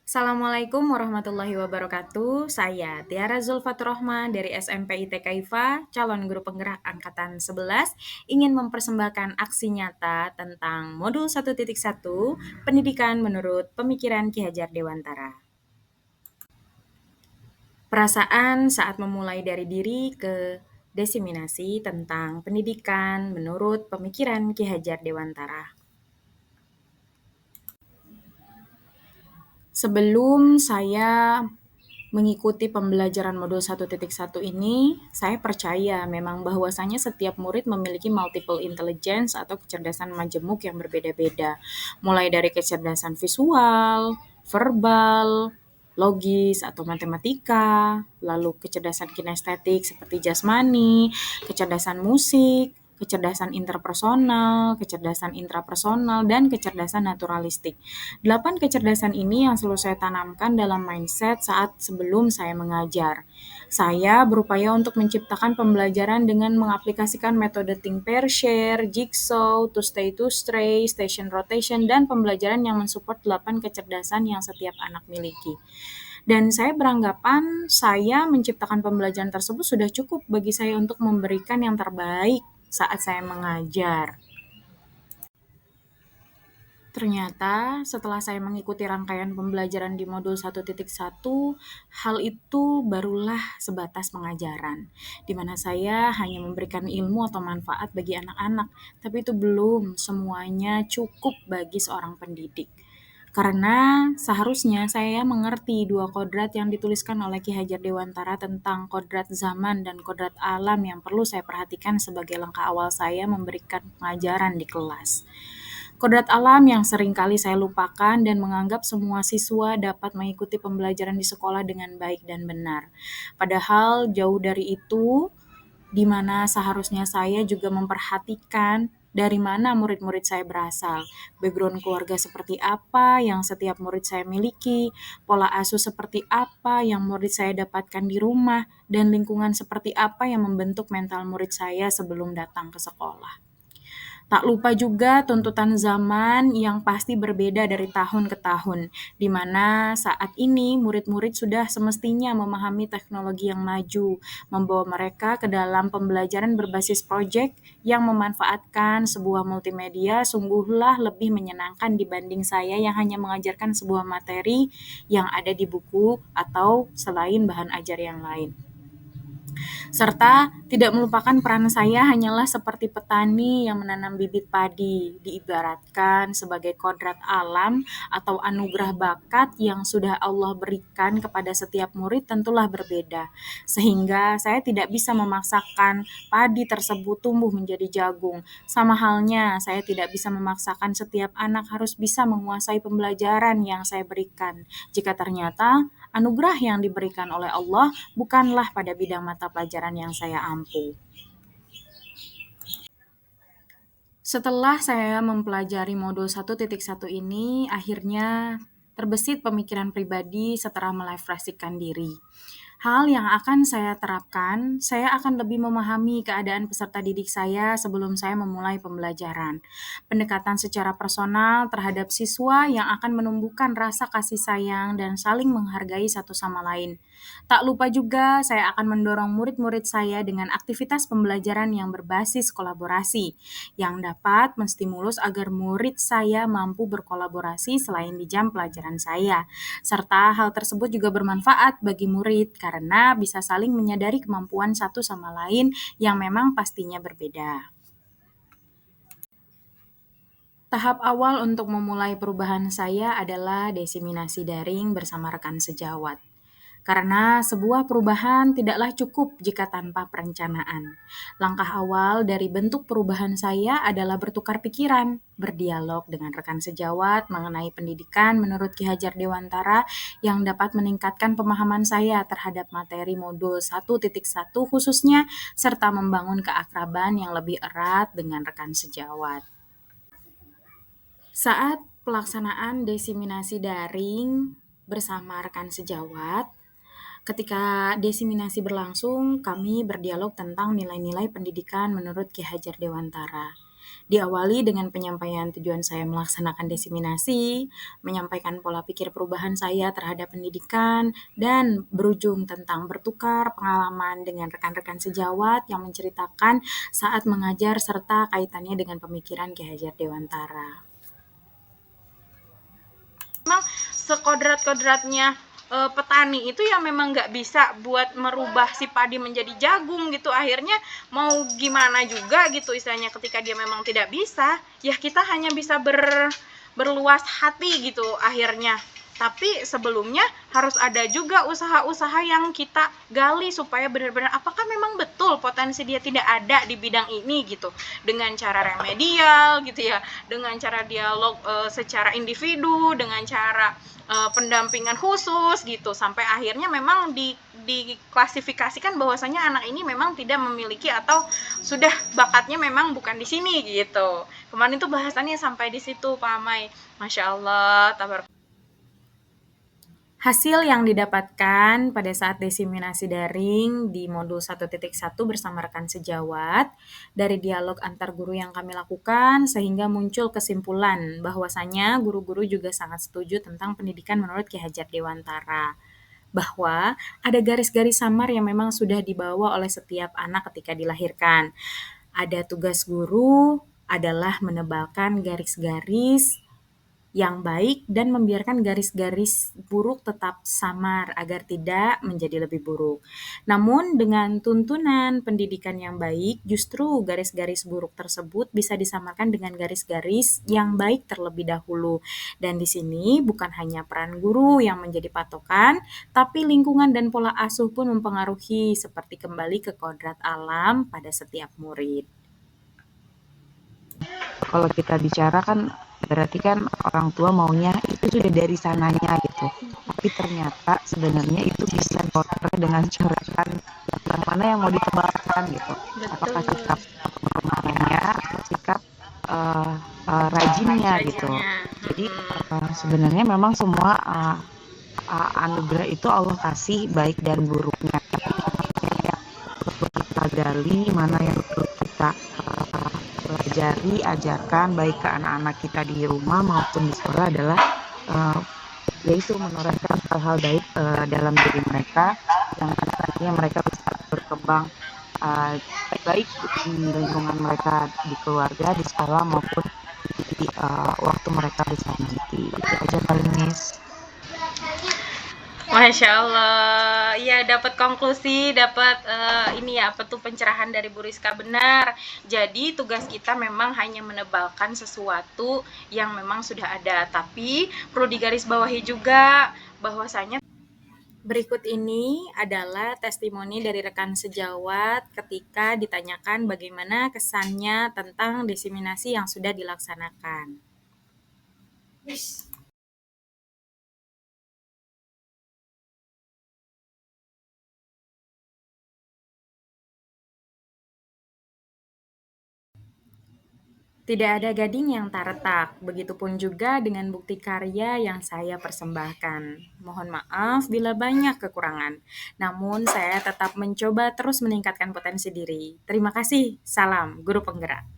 Assalamualaikum warahmatullahi wabarakatuh. Saya Tiara Zulfatur Rahman dari SMP ITK IFA, calon guru penggerak angkatan 11, ingin mempersembahkan aksi nyata tentang modul 1.1 pendidikan menurut pemikiran Ki Hajar Dewantara. Perasaan saat memulai dari diri ke desiminasi tentang pendidikan menurut pemikiran Ki Hajar Dewantara. Sebelum saya mengikuti pembelajaran modul 1.1 ini, saya percaya memang bahwasanya setiap murid memiliki multiple intelligence atau kecerdasan majemuk yang berbeda-beda. Mulai dari kecerdasan visual, verbal, logis atau matematika, lalu kecerdasan kinestetik seperti jasmani, kecerdasan musik, kecerdasan interpersonal, kecerdasan intrapersonal, dan kecerdasan naturalistik. 8 kecerdasan ini yang selalu saya tanamkan dalam mindset saat sebelum saya mengajar. Saya berupaya untuk menciptakan pembelajaran dengan mengaplikasikan metode think pair share, jigsaw, to stray, station rotation, dan pembelajaran yang mensupport 8 kecerdasan yang setiap anak miliki. Dan saya beranggapan saya menciptakan pembelajaran tersebut sudah cukup bagi saya untuk memberikan yang terbaik saat saya mengajar. Ternyata setelah saya mengikuti rangkaian pembelajaran di modul 1.1, hal itu barulah sebatas pengajaran, di mana saya hanya memberikan ilmu atau manfaat bagi anak-anak, tapi itu belum semuanya cukup bagi seorang pendidik. Karena seharusnya saya mengerti dua kodrat yang dituliskan oleh Ki Hajar Dewantara tentang kodrat zaman dan kodrat alam yang perlu saya perhatikan sebagai langkah awal saya memberikan pengajaran di kelas. Kodrat alam yang seringkali saya lupakan dan menganggap semua siswa dapat mengikuti pembelajaran di sekolah dengan baik dan benar. Padahal jauh dari itu, di mana seharusnya saya juga memperhatikan dari mana murid-murid saya berasal, background keluarga seperti apa yang setiap murid saya miliki, pola asuh seperti apa yang murid saya dapatkan di rumah, dan lingkungan seperti apa yang membentuk mental murid saya sebelum datang ke sekolah. Tak lupa juga tuntutan zaman yang pasti berbeda dari tahun ke tahun, di mana saat ini murid-murid sudah semestinya memahami teknologi yang maju, membawa mereka ke dalam pembelajaran berbasis proyek yang memanfaatkan sebuah multimedia sungguhlah lebih menyenangkan dibanding saya yang hanya mengajarkan sebuah materi yang ada di buku atau selain bahan ajar yang lain. Serta tidak melupakan peran saya hanyalah seperti petani yang menanam bibit padi, diibaratkan sebagai kodrat alam atau anugerah bakat yang sudah Allah berikan kepada setiap murid tentulah berbeda. Sehingga saya tidak bisa memaksakan padi tersebut tumbuh menjadi jagung. Sama halnya, saya tidak bisa memaksakan setiap anak harus bisa menguasai pembelajaran yang saya berikan. Jika ternyata anugerah yang diberikan oleh Allah bukanlah pada bidang mata pelajaran yang saya ampu. Setelah saya mempelajari modul 1.1 ini, akhirnya terbesit pemikiran pribadi setelah merefleksikan diri. Hal yang akan saya terapkan, saya akan lebih memahami keadaan peserta didik saya sebelum saya memulai pembelajaran. Pendekatan secara personal terhadap siswa yang akan menumbuhkan rasa kasih sayang dan saling menghargai satu sama lain. Tak lupa juga saya akan mendorong murid-murid saya dengan aktivitas pembelajaran yang berbasis kolaborasi, yang dapat menstimulus agar murid saya mampu berkolaborasi selain di jam pelajaran saya. Serta hal tersebut juga bermanfaat bagi murid karena bisa saling menyadari kemampuan satu sama lain yang memang pastinya berbeda. Tahap awal untuk memulai perubahan saya adalah desiminasi daring bersama rekan sejawat. Karena sebuah perubahan tidaklah cukup jika tanpa perencanaan. Langkah awal dari bentuk perubahan saya adalah bertukar pikiran, berdialog dengan rekan sejawat mengenai pendidikan menurut Ki Hajar Dewantara yang dapat meningkatkan pemahaman saya terhadap materi modul 1.1 khususnya, serta membangun keakraban yang lebih erat dengan rekan sejawat. Saat pelaksanaan desiminasi daring bersama rekan sejawat, ketika desiminasi berlangsung, kami berdialog tentang nilai-nilai pendidikan menurut Ki Hajar Dewantara. Diawali dengan penyampaian tujuan saya melaksanakan diseminasi, menyampaikan pola pikir perubahan saya terhadap pendidikan, dan berujung tentang bertukar pengalaman dengan rekan-rekan sejawat yang menceritakan saat mengajar serta kaitannya dengan pemikiran Ki Hajar Dewantara. Memang sekodrat-kodratnya petani itu yang memang nggak bisa buat merubah si padi menjadi jagung gitu. Akhirnya mau gimana juga gitu istilahnya, ketika dia memang tidak bisa, ya kita hanya bisa berluas hati gitu akhirnya. Tapi sebelumnya harus ada juga usaha-usaha yang kita gali supaya benar-benar apakah memang betul potensi dia tidak ada di bidang ini gitu, dengan cara remedial gitu ya, dengan cara dialog secara individu, dengan cara pendampingan khusus gitu, sampai akhirnya memang diklasifikasikan bahwasanya anak ini memang tidak memiliki atau sudah bakatnya memang bukan di sini gitu. Kemarin itu bahasannya sampai di situ Pak Amai. Masya Allah, tabar. Hasil yang didapatkan pada saat diseminasi daring di modul 1.1 bersama rekan sejawat dari dialog antar guru yang kami lakukan sehingga muncul kesimpulan bahwasanya guru-guru juga sangat setuju tentang pendidikan menurut Ki Hajar Dewantara. Bahwa ada garis-garis samar yang memang sudah dibawa oleh setiap anak ketika dilahirkan. Ada tugas guru adalah menebalkan garis-garis yang baik dan membiarkan garis-garis buruk tetap samar agar tidak menjadi lebih buruk. Namun dengan tuntunan pendidikan yang baik, justru garis-garis buruk tersebut bisa disamarkan dengan garis-garis yang baik terlebih dahulu. Dan di sini bukan hanya peran guru yang menjadi patokan, tapi lingkungan dan pola asuh pun mempengaruhi seperti kembali ke kodrat alam pada setiap murid. Kalau kita bicara kan berarti kan orang tua maunya itu sudah dari sananya gitu. Tapi ternyata sebenarnya itu bisa dikontrol dengan coretan yang mana yang mau ditebalkan gitu. Apakah sikap permainannya atau sikap rajinnya gitu. Jadi sebenarnya memang semua anugerah itu Allah kasih baik dan buruknya. Perlu kita gali mana yang perlu kita pelajari, ajarkan baik ke anak-anak kita di rumah maupun di sekolah adalah yaitu menorehkan hal-hal baik dalam diri mereka yang nantinya mereka bisa berkembang baik di lingkungan mereka di keluarga, di sekolah maupun di waktu mereka besar nanti. Itu aja paling Miss. Masya Allah, ya dapat konklusi, dapat ini ya apa tuh pencerahan dari Bu Rizka, benar. Jadi tugas kita memang hanya menebalkan sesuatu yang memang sudah ada, tapi perlu digarisbawahi juga bahwasanya Berikut ini adalah testimoni dari rekan sejawat ketika ditanyakan bagaimana kesannya tentang diseminasi yang sudah dilaksanakan. Tidak ada gading yang tak retak, begitupun juga dengan bukti karya yang saya persembahkan. Mohon maaf bila banyak kekurangan, namun saya tetap mencoba terus meningkatkan potensi diri. Terima kasih, salam Guru Penggerak.